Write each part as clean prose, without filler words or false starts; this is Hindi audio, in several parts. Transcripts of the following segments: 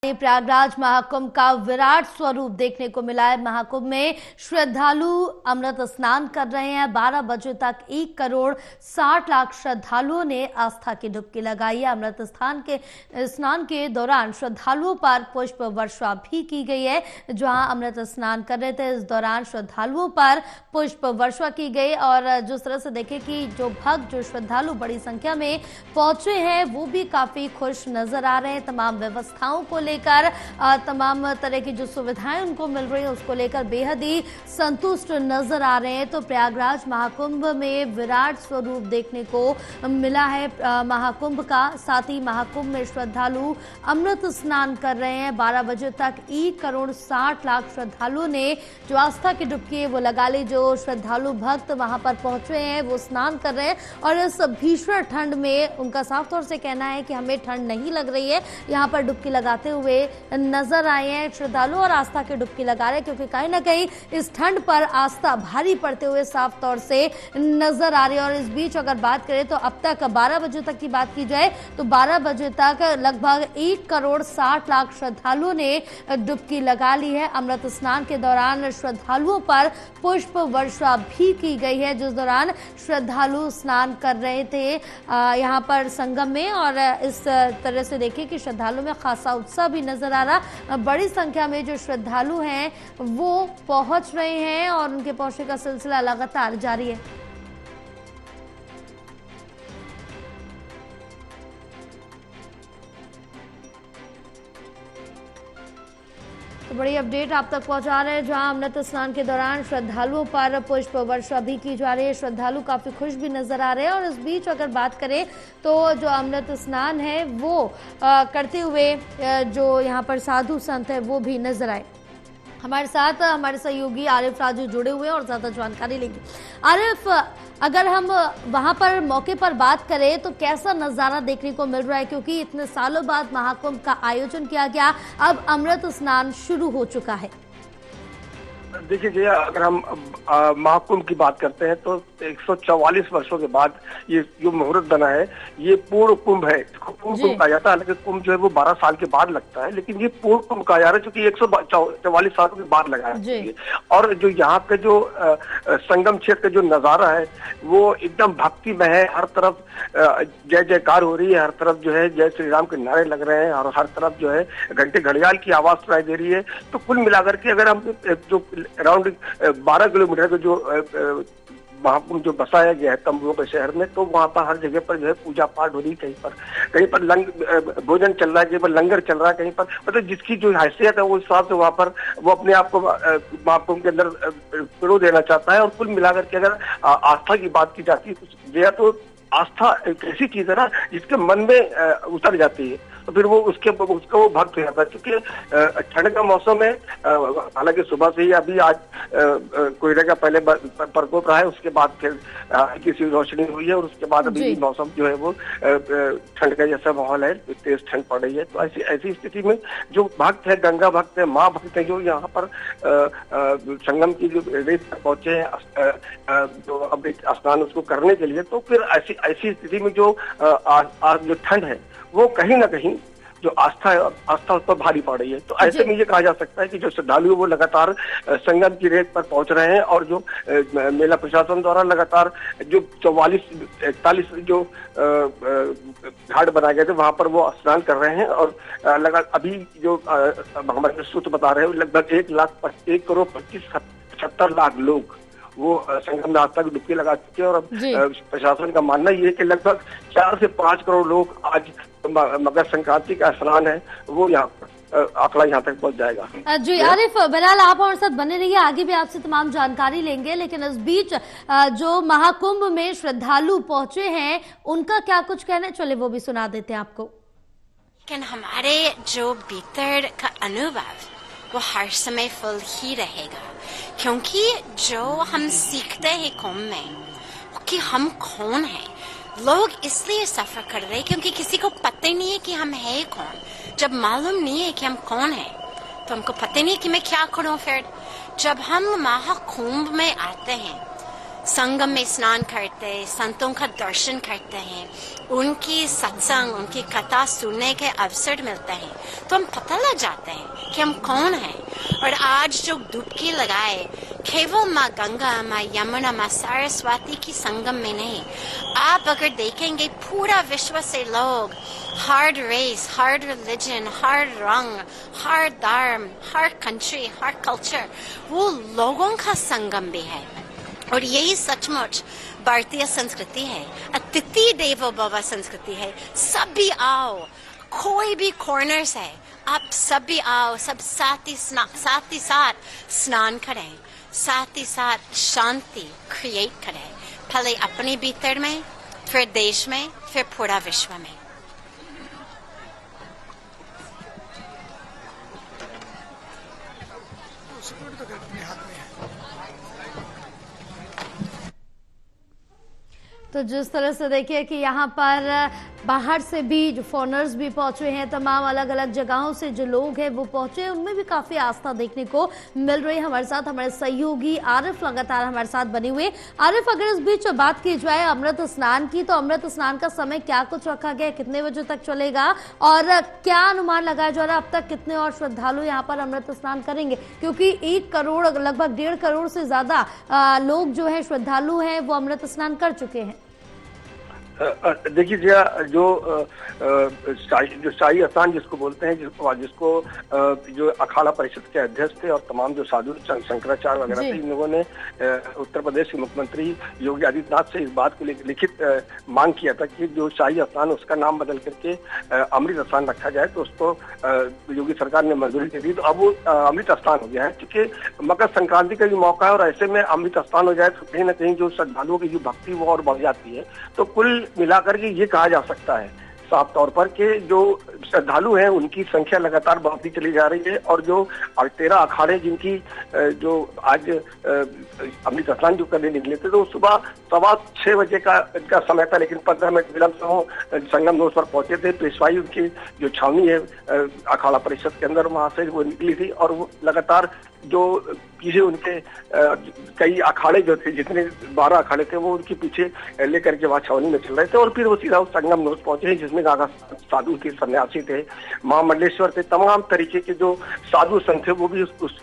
प्रयागराज महाकुंभ का विराट स्वरूप देखने को मिला है। महाकुंभ में श्रद्धालु अमृत स्नान कर रहे हैं। 12 बजे तक 1 करोड़ 60 लाख श्रद्धालुओं ने आस्था की डुबकी लगाई है। अमृत स्नान के दौरान श्रद्धालुओं पर पुष्प वर्षा भी की गई है। जहां अमृत स्नान कर रहे थे, इस दौरान श्रद्धालुओं पर पुष्प वर्षा की गई और जिस तरह से देखे कि जो श्रद्धालु बड़ी संख्या में पहुंचे हैं वो भी काफी खुश नजर आ रहे हैं। तमाम व्यवस्थाओं को लेकर तमाम तरह की जो सुविधाएं उनको मिल रही है उसको लेकर बेहद ही संतुष्ट नजर आ रहे हैं। तो प्रयागराज महाकुंभ में विराट स्वरूप देखने को मिला है महाकुंभ का। साथ ही महाकुंभ में श्रद्धालु अमृत स्नान कर रहे हैं। 12 बजे तक 1 करोड़ 60 लाख श्रद्धालुओं ने जो आस्था की डुबकी है वो लगा ली। जो श्रद्धालु भक्त वहां पर पहुंचे हैं वो स्नान कर रहे हैं और इस भीषण ठंड में उनका साफ तौर से कहना है कि हमें ठंड नहीं लग रही है। यहाँ पर डुबकी लगाते हुए नजर आए हैं श्रद्धालु और आस्था की डुबकी लगा रहे हैं, क्योंकि कहीं ना कहीं इस ठंड पर आस्था भारी पड़ते हुए साफ तौर से नजर आ रही है। और इस बीच अगर बात करें तो अब तक 12 बजे तक की बात की जाए तो 12 बजे तक लगभग 1 करोड़ 60 लाख श्रद्धालुओं ने डुबकी लगा ली है। अमृत स्नान के दौरान श्रद्धालुओं पर पुष्प वर्षा भी की गई है, जिस दौरान श्रद्धालु स्नान कर रहे थे यहाँ पर संगम में। और इस तरह से देखिए कि श्रद्धालु में खासा उत्साह भी नजर आ रहा। बड़ी संख्या में जो श्रद्धालु हैं वो पहुंच रहे हैं और उनके पहुंचने का सिलसिला लगातार जारी है। तो बड़ी अपडेट आप तक पहुंचा रहे हैं, जहां अमृत स्नान के दौरान श्रद्धालुओं पर पुष्प वर्षा भी की जा रही है। श्रद्धालु काफी खुश भी नजर आ रहे हैं। और इस बीच अगर बात करें तो जो अमृत स्नान है वो करते हुए जो यहाँ पर साधु संत है वो भी नजर आए। हमारे साथ हमारे सहयोगी आरिफ राजू जुड़े हुए हैं और ज्यादा जानकारी लेंगे। आरिफ, अगर हम वहां पर मौके पर बात करें तो कैसा नजारा देखने को मिल रहा है, क्योंकि इतने सालों बाद महाकुंभ का आयोजन किया गया, अब अमृत स्नान शुरू हो चुका है। देखिए जी, अगर हम महाकुंभ की बात करते हैं तो 144 वर्षों के बाद ये जो मुहूर्त बना है ये पूर्ण कुंभ है। इसको पूर्ण कुंभ कहा जाता है। हालांकि कुंभ जो है वो 12 साल के बाद लगता है, लेकिन ये पूर्ण कुंभ कहा जा रहा है क्योंकि 144 सालों के बाद लगा है। और जो यहाँ पे जो संगम क्षेत्र का जो नजारा है वो एकदम भक्तिमय है। हर तरफ जय जयकार हो रही है, हर तरफ जो है जय श्री राम के नारे लग रहे हैं और हर तरफ जो है घंटे घड़ियाल की आवाज सुनाई दे रही है। तो कुल मिलाकर के अगर हम जो अराउंड 12 किलोमीटर का जो महाकुंभ जो बसाया गया है तंबुओं के शहर में, तो वहाँ पर हर जगह पर जो है पूजा पाठ हो रही है। कहीं पर भोजन चल रहा है, कहीं पर लंगर चल रहा है, कहीं पर मतलब जिसकी जो हैसियत है वो हिसाब से वहाँ पर वो अपने आप को महाकुंभ के अंदर पिरो देना चाहता है। और कुल मिलाकर के अगर आस्था की बात की जाती है तो आस्था एक ऐसी चीज है ना जिसके मन में उतर जाती है, तो फिर वो उसको वो भक्त हो जाता है। क्योंकि ठंड का मौसम है, हालांकि सुबह से ही अभी आज कोहरे का पहले प्रकोप रहा है, उसके बाद फिर किसी रोशनी हुई है और उसके बाद अभी मौसम जो है वो ठंड का जैसा माहौल है, तेज ठंड पड़ रही है। तो ऐसी स्थिति में जो भक्त है, गंगा भक्त है, माँ भक्त है, जो यहाँ पर संगम की जो रेत पर पहुंचे हैं जो अब स्नान उसको करने के लिए, तो फिर ऐसी स्थिति में जो जो ठंड है वो कहीं ना कहीं जो आस्था है, आस्था उस पर भारी पड़ रही है। तो ऐसे में ये कहा जा सकता है कि जो श्रद्धालु वो लगातार संगम की रेत पर पहुंच रहे हैं और जो मेला प्रशासन द्वारा लगातार जो 41 जो घाट बनाए गए थे वहां पर वो स्नान कर रहे हैं। और अभी जो हमारे सूत्र बता रहे हैं लगभग 1 करोड़ 75 लाख लोग वो संगम में आस्था की डुबकी लगा चुके हैं। और अब प्रशासन का मानना ये है कि लगभग 4 से 5 करोड़ लोग आज मकर संक्रांति का स्नान है वो यहाँ पर आंकड़ा यहाँ तक पहुँच जाएगा। जी आरिफ, बहरहाल आप हमारे साथ बने रहिए, आगे भी आपसे तमाम जानकारी लेंगे। लेकिन इस बीच जो महाकुंभ में श्रद्धालु पहुंचे हैं उनका क्या कुछ कहना है, चले वो भी सुना देते हैं आपको। लेकिन हमारे जो भीतर का अनुभव वो हर समय फुल ही रहेगा, क्योंकि जो हम सीखते हैं कुंभ में कि हम कौन हैं। लोग इसलिए सफर कर रहे हैं क्योंकि किसी को पता ही नहीं है कि हम है कौन। जब मालूम नहीं है कि हम कौन हैं तो हमको पता नहीं है कि मैं क्या करूं। फिर जब हम महाकुंभ में आते हैं संगम में स्नान करते, संतों का दर्शन करते हैं, उनकी सत्संग, उनकी कथा सुनने के अवसर मिलते हैं, तो हम पता लग जाते हैं कि हम कौन हैं। और आज जो डुबकी लगाए केवल माँ गंगा, माँ यमुना, माँ सरस्वती की संगम में नहीं, आप अगर देखेंगे पूरा विश्व से लोग, हर रेस, हर रिलीजन, हर रंग, हर धर्म, हर कंट्री, हर कल्चर, वो लोगों का संगम भी है। और यही सचमुच भारतीय संस्कृति है, अतिथि देवो भव संस्कृति है। सब भी आओ, कोई भी कॉर्नर से आप सब भी आओ, सब साथ ही साथ स्नान करें, साथ ही साथ शांति क्रिएट करें, पहले अपने भीतर में, फिर देश में, फिर पूरा विश्व में। तो जिस तरह से देखिए कि यहाँ पर बाहर से भी जो फॉरेनर्स भी पहुंचे हैं, तमाम अलग अलग जगहों से जो लोग हैं वो पहुंचे हैं, उनमें भी काफी आस्था देखने को मिल रही है। हमारे साथ हमारे सहयोगी आरिफ लगातार हमारे साथ बने हुए। आरिफ, अगर इस बीच बात की जाए अमृत स्नान की, तो अमृत स्नान का समय क्या कुछ रखा गया, कितने बजे तक चलेगा और क्या अनुमान लगाया जा रहा है अब तक कितने और श्रद्धालु यहाँ पर अमृत स्नान करेंगे? क्योंकि 1 करोड़, लगभग 1.5 करोड़ से ज्यादा लोग जो है श्रद्धालु हैं वो अमृत स्नान कर चुके हैं। देखिए जो शाही स्नान जिसको बोलते हैं, जिसको जो अखाड़ा परिषद के अध्यक्ष थे और तमाम जो साधु शंकराचार्य वगैरह थे, इन लोगों ने उत्तर प्रदेश के मुख्यमंत्री योगी आदित्यनाथ से इस बात को लिखित मांग किया था कि जो शाही स्नान उसका नाम बदल करके अमृत स्नान रखा जाए, तो उसको योगी सरकार ने मंजूरी दे दी। तो अब वो अमृत स्नान हो गया है, क्योंकि मकर संक्रांति का भी मौका है और ऐसे में अमृत स्नान हो जाए तो कहीं ना कहीं जो श्रद्धालुओं की जो भक्ति वो और बढ़ जाती है। तो कुल मिलाकर के ये कहा जा सकता है साफ तौर पर कि जो श्रद्धालु हैं उनकी संख्या लगातार बढ़ती चली जा रही है और जो 13 अखाड़े जिनकी जो आज अमृत स्नान जो करने निकले थे, तो सुबह 6:15 बजे का इनका समय था, लेकिन 15 मिनट विलंब से वो संगम नोस पर पहुंचे थे। पेशवाई उनकी जो छावनी है अखाड़ा परिषद के अंदर, वहां से वो निकली थी और वो लगातार जो पीछे उनके कई अखाड़े जो थे, जितने 12 अखाड़े थे, वो उनके पीछे लेकर के वहां छावनी में चल रहे थे और फिर वो सीधा संगम नोस पहुंचे, जिसमें साधु थे, सन्यासी थे, महामंडलेश्वर थे, तमाम तरीके के जो साधु संत थे वो भी उस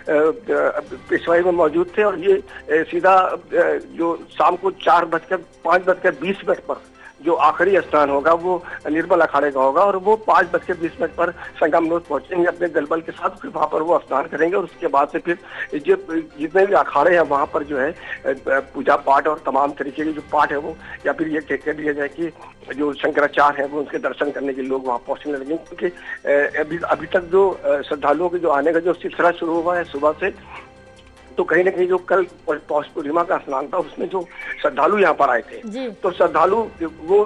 पेशवाई में मौजूद थे। और ये सीधा जो शाम को 5:20 पर जो आखिरी स्नान होगा वो निर्मल अखाड़े का होगा और वो 5:20 पर संगम नोस पहुंचेंगे अपने दलबल के साथ। फिर वहां पर वो स्नान करेंगे और उसके बाद से फिर जितने भी अखाड़े हैं वहां पर जो है पूजा पाठ और तमाम तरीके के जो पाठ है वो, या फिर ये कह दिया जाए कि जो शंकराचार्य है वो उनके दर्शन करने के लोग वहां पहुंचने लगेंगे। क्योंकि अभी तक जो श्रद्धालुओं के जो आने का जो सिलसिला शुरू हुआ है सुबह से, तो कहीं ना कहीं जो कल पौष पूर्णिमा का स्नान था उसमें जो श्रद्धालु यहाँ पर आए थे, तो श्रद्धालु वो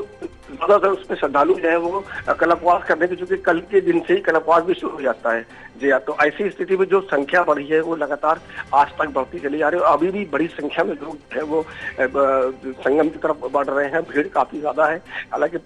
ज्यादातर उसमें श्रद्धालु जो है वो कल्पवास करने के, चूंकि कल के दिन से ही कल्पवास भी शुरू हो जाता है जी। तो ऐसी स्थिति में जो संख्या बढ़ी है वो लगातार आज तक बढ़ती चली जा रही है। अभी भी बड़ी संख्या में लोग है वो संगम की तरफ बढ़ रहे हैं, भीड़ काफी ज्यादा है। हालांकि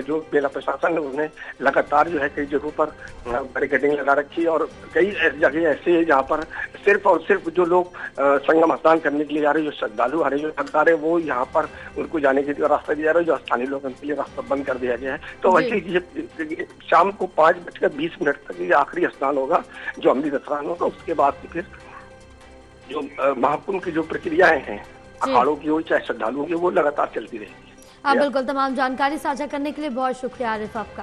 जो मेला प्रशासन है उसने लगातार जो है कई जगहों पर बैरिकेडिंग लगा रखी है और कई जगह ऐसे है जहाँ पर सिर्फ और सिर्फ जो लोग संगम स्नान करने के लिए जा रहे हैं, जो श्रद्धालु आ रहे हैं, जो भक्त है, वो यहाँ पर उनको जाने के लिए रास्ता दिया जा रहा है, जो स्थानीय लोग उनके लिए रास्ता बंद कर दिया गया है। तो वैसे शाम को 5:20 तक ये आखिरी स्नान होगा जो अमृत स्नान होगा। उसके बाद फिर जो महाकुंभ की जो प्रक्रियाएं हैं अखाड़ों की हो चाहे श्रद्धालुओं की, वो लगातार चलती रहेगी। बिल्कुल, तमाम जानकारी साझा करने के लिए बहुत शुक्रिया आरिफ आपका।